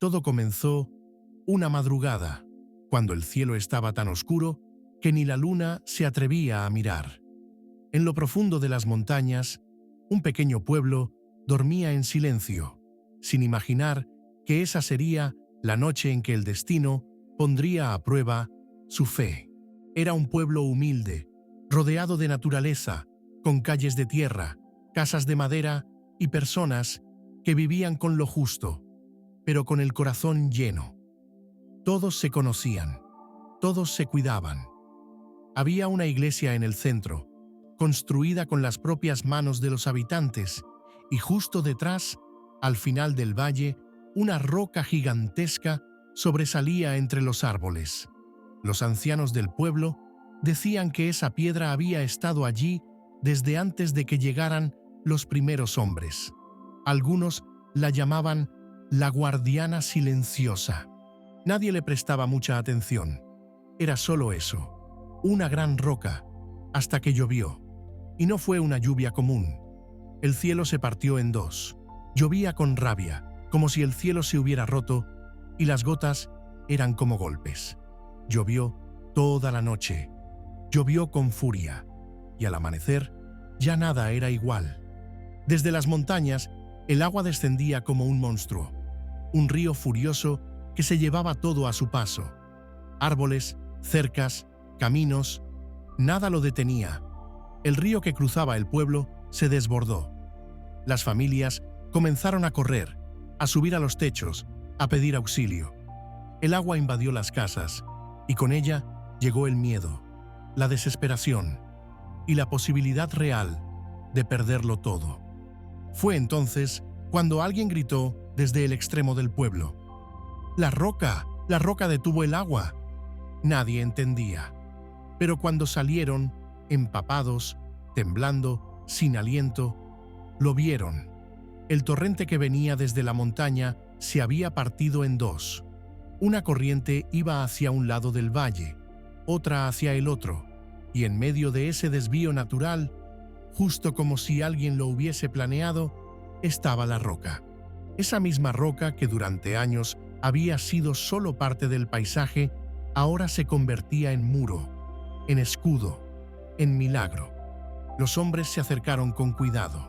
Todo comenzó una madrugada, cuando el cielo estaba tan oscuro que ni la luna se atrevía a mirar. En lo profundo de las montañas, un pequeño pueblo dormía en silencio, sin imaginar que esa sería la noche en que el destino pondría a prueba su fe. Era un pueblo humilde, rodeado de naturaleza, con calles de tierra, casas de madera y personas que vivían con lo justo, pero con el corazón lleno. Todos se conocían, todos se cuidaban. Había una iglesia en el centro, construida con las propias manos de los habitantes, y justo detrás, al final del valle, una roca gigantesca sobresalía entre los árboles. Los ancianos del pueblo decían que esa piedra había estado allí desde antes de que llegaran los primeros hombres. Algunos la llamaban la guardiana silenciosa. Nadie le prestaba mucha atención. Era solo eso, una gran roca, hasta que llovió. Y no fue una lluvia común. El cielo se partió en dos. Llovía con rabia, como si el cielo se hubiera roto, y las gotas eran como golpes. Llovió toda la noche. Llovió con furia, y al amanecer ya nada era igual. Desde las montañas, el agua descendía como un monstruo, un río furioso que se llevaba todo a su paso. Árboles, cercas, caminos, nada lo detenía. El río que cruzaba el pueblo se desbordó. Las familias comenzaron a correr, a subir a los techos, a pedir auxilio. El agua invadió las casas, y con ella llegó el miedo, la desesperación y la posibilidad real de perderlo todo. Fue entonces cuando alguien gritó desde el extremo del pueblo: ¡La roca! ¡La roca detuvo el agua! Nadie entendía. Pero cuando salieron, empapados, temblando, sin aliento, lo vieron. El torrente que venía desde la montaña se había partido en dos. Una corriente iba hacia un lado del valle, otra hacia el otro, y en medio de ese desvío natural, justo como si alguien lo hubiese planeado, estaba la roca. Esa misma roca que durante años había sido solo parte del paisaje, ahora se convertía en muro, en escudo, en milagro. Los hombres se acercaron con cuidado.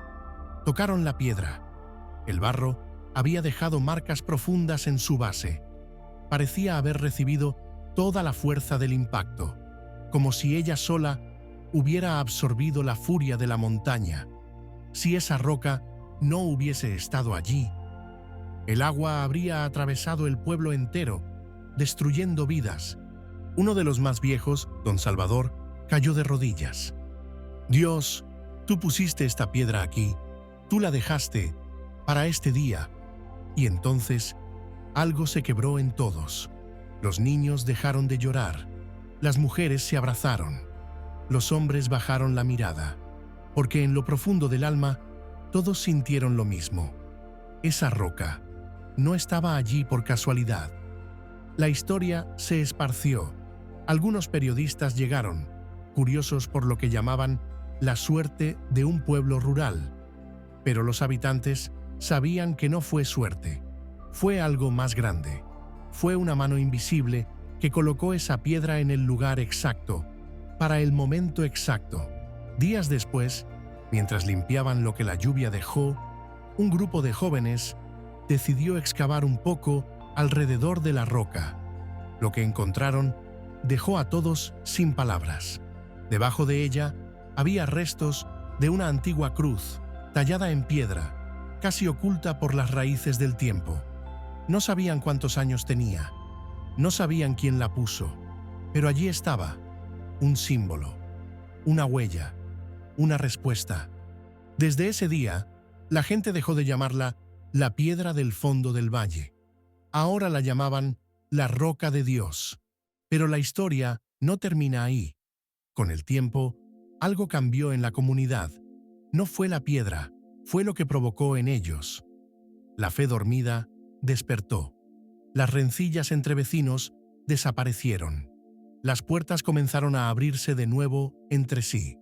Tocaron la piedra. El barro había dejado marcas profundas en su base. Parecía haber recibido toda la fuerza del impacto, como si ella sola hubiera absorbido la furia de la montaña. Si esa roca no hubiese estado allí, el agua habría atravesado el pueblo entero, destruyendo vidas. Uno de los más viejos, don Salvador, cayó de rodillas. Dios, tú pusiste esta piedra aquí, tú la dejaste para este día. Y entonces, algo se quebró en todos. Los niños dejaron de llorar, las mujeres se abrazaron, los hombres bajaron la mirada, porque en lo profundo del alma todos sintieron lo mismo. Esa roca no estaba allí por casualidad. La historia se esparció. Algunos periodistas llegaron, curiosos por lo que llamaban la suerte de un pueblo rural. Pero los habitantes sabían que no fue suerte. Fue algo más grande. Fue una mano invisible que colocó esa piedra en el lugar exacto, para el momento exacto. Días después, mientras limpiaban lo que la lluvia dejó, un grupo de jóvenes decidió excavar un poco alrededor de la roca. Lo que encontraron dejó a todos sin palabras. Debajo de ella había restos de una antigua cruz, tallada en piedra, casi oculta por las raíces del tiempo. No sabían cuántos años tenía, no sabían quién la puso, pero allí estaba, un símbolo, una huella, una respuesta. Desde ese día, la gente dejó de llamarla la piedra del fondo del valle. Ahora la llamaban la roca de Dios. Pero la historia no termina ahí. Con el tiempo, algo cambió en la comunidad. No fue la piedra, fue lo que provocó en ellos. La fe dormida despertó. Las rencillas entre vecinos desaparecieron. Las puertas comenzaron a abrirse de nuevo entre sí.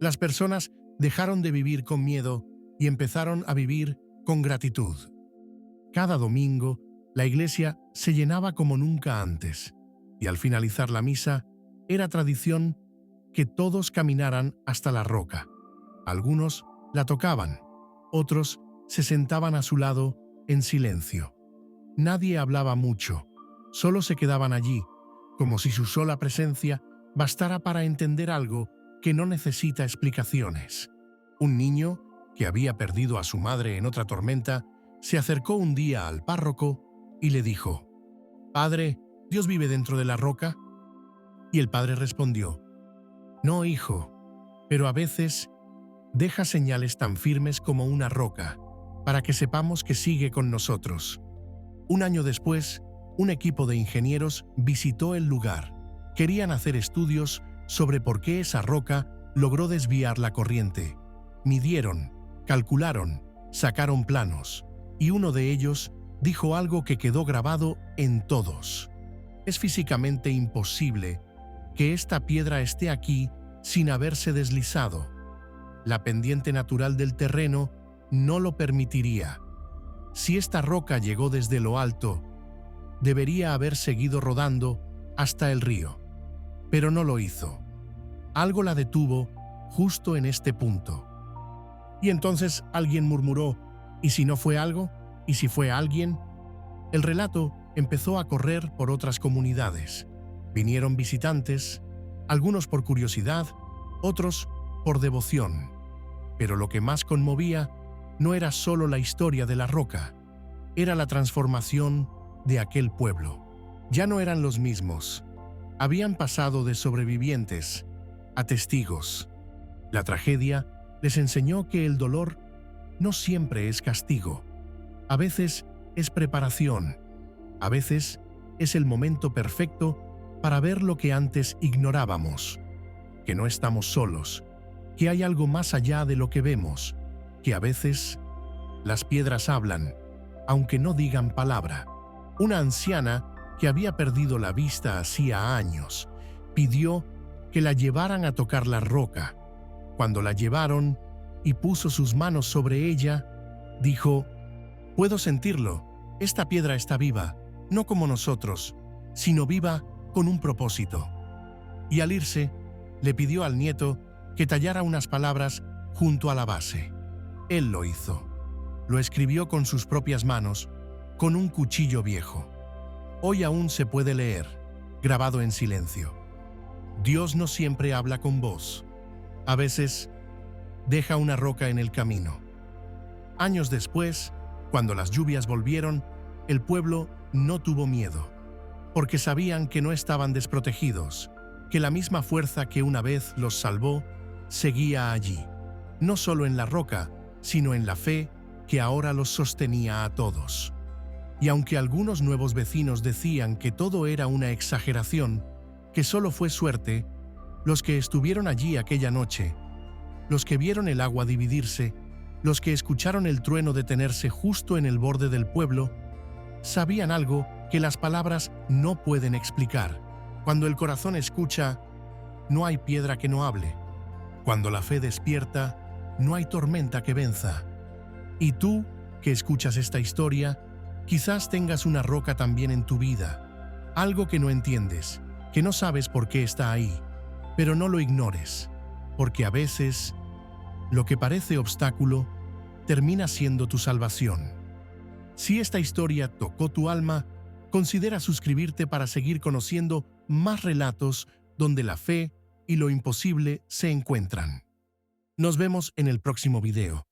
Las personas dejaron de vivir con miedo y empezaron a vivir con gratitud. Cada domingo, La iglesia se llenaba como nunca antes, y al finalizar la misa, era tradición que todos caminaran hasta la roca. Algunos la tocaban, otros se sentaban a su lado en silencio. Nadie hablaba mucho, solo se quedaban allí, como si su sola presencia bastara para entender algo que no necesita explicaciones. Un niño, que había perdido a su madre en otra tormenta, se acercó un día al párroco y le dijo: «Padre, ¿Dios vive dentro de la roca?». Y el padre respondió: «No, hijo, pero a veces deja señales tan firmes como una roca, para que sepamos que sigue con nosotros». Un año después, un equipo de ingenieros visitó el lugar. Querían hacer estudios sobre por qué esa roca logró desviar la corriente. Midieron, calcularon, sacaron planos, y uno de ellos dijo algo que quedó grabado en todos: «Es físicamente imposible que esta piedra esté aquí sin haberse deslizado. La pendiente natural del terreno no lo permitiría. Si esta roca llegó desde lo alto, debería haber seguido rodando hasta el río, pero no lo hizo. Algo la detuvo justo en este punto». Y entonces alguien murmuró: «¿Y si no fue algo? ¿Y si fue alguien?». El relato empezó a correr por otras comunidades. Vinieron visitantes, algunos por curiosidad, otros por devoción. Pero lo que más conmovía no era solo la historia de la roca, era la transformación de aquel pueblo. Ya no eran los mismos. Habían pasado de sobrevivientes a testigos. La tragedia les enseñó que el dolor no siempre es castigo. A veces es preparación. A veces es el momento perfecto para ver lo que antes ignorábamos. Que no estamos solos, que hay algo más allá de lo que vemos, que a veces las piedras hablan, aunque no digan palabra. Una anciana que había perdido la vista hacía años pidió que la llevaran a tocar la roca. Cuando la llevaron y puso sus manos sobre ella, dijo: «Puedo sentirlo, esta piedra está viva, no como nosotros, sino viva con un propósito». Y al irse, le pidió al nieto que tallara unas palabras junto a la base. Él lo hizo. Lo escribió con sus propias manos, con un cuchillo viejo. Hoy aún se puede leer, grabado en silencio: «Dios no siempre habla con voz. A veces deja una roca en el camino». Años después, cuando las lluvias volvieron, el pueblo no tuvo miedo, porque sabían que no estaban desprotegidos, que la misma fuerza que una vez los salvó seguía allí, no solo en la roca, sino en la fe que ahora los sostenía a todos. Y aunque algunos nuevos vecinos decían que todo era una exageración, que solo fue suerte, los que estuvieron allí aquella noche, los que vieron el agua dividirse, los que escucharon el trueno detenerse justo en el borde del pueblo, sabían algo que las palabras no pueden explicar. Cuando el corazón escucha, no hay piedra que no hable. Cuando la fe despierta, no hay tormenta que venza. Y tú, que escuchas esta historia, quizás tengas una roca también en tu vida, algo que no entiendes, que no sabes por qué está ahí, pero no lo ignores, porque a veces lo que parece obstáculo termina siendo tu salvación. Si esta historia tocó tu alma, considera suscribirte para seguir conociendo más relatos donde la fe y lo imposible se encuentran. Nos vemos en el próximo video.